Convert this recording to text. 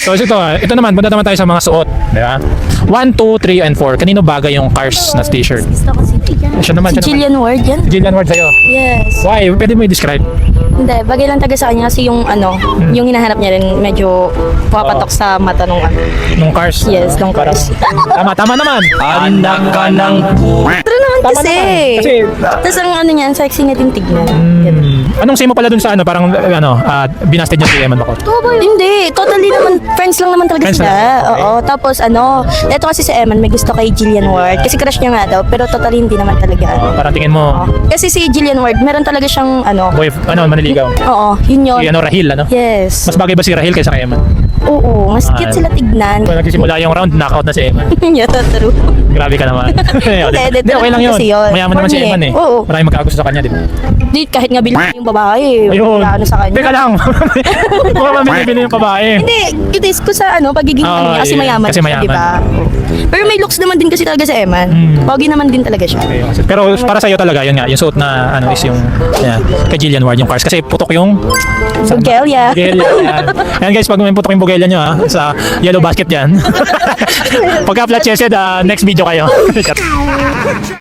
So ito naman, punta naman tayo sa mga suot, di ba? 1, 2, 3, and 4. Kanino bagay yung Cars na t-shirt? Gusto ko si Siya naman, Si Jillian Ward yan? Jillian Ward sa'yo. Yes. Why? Pwede mo i-describe? Hindi, bagay lang taga sa kanya kasi yung yung hinahanap niya rin medyo pumapatok sa mata nung Nung Cars? Yes, nung Parang- Cars. Tama naman. Anak ka ng Pero naman Tama kasi. naman. Kasi, Tapos ang niyan, sexy niya din tignan. Ganun. anong say mo pala dun sa parang binasted niya si Eman Bacot? Hindi, totally naman, friends lang naman talaga Friends sila. lang, okay. Oo, tapos eto kasi si Eman, may gusto kay Jillian Ward. Kasi crush niya nga daw, pero totally hindi naman talaga. Parang tingin mo, Kasi si Jillian Ward, meron talaga siyang boy, maniligaw. oo, yun yun. Si Rahil, Yes. Mas bagay ba si Rahil kaysa kay Eman? Oo, mas cute sila tignan. Kung nagsisimula yung round, knockout na si Eman. Yeah, true. Grabe ka naman. Hindi, okay lang yun. kasi yun. Mayaman naman si For me, Eman eh. oo. Maraming magkagusto sa kanya, di ba? Di, kahit nga bilang yung babae, Ayun. wala sa kanya. Teka lang. Kung mamili yung babae. Hindi, it is ko sa pagiging Oo, niya, kasi yeah. mayaman Kasi siya, mayaman. di ba? Pero may looks naman din kasi talaga sa Eman. Pogi naman din talaga siya. Okay, pero para sa'yo talaga, yun nga, yung suot na is yung kay Jillian Ward, yung Cars. Kasi putok yung Bugelya. bugelya. Yan guys, pag may putok yung bugelya nyo sa yellow basket yan. Pagka flat chested, next video kayo.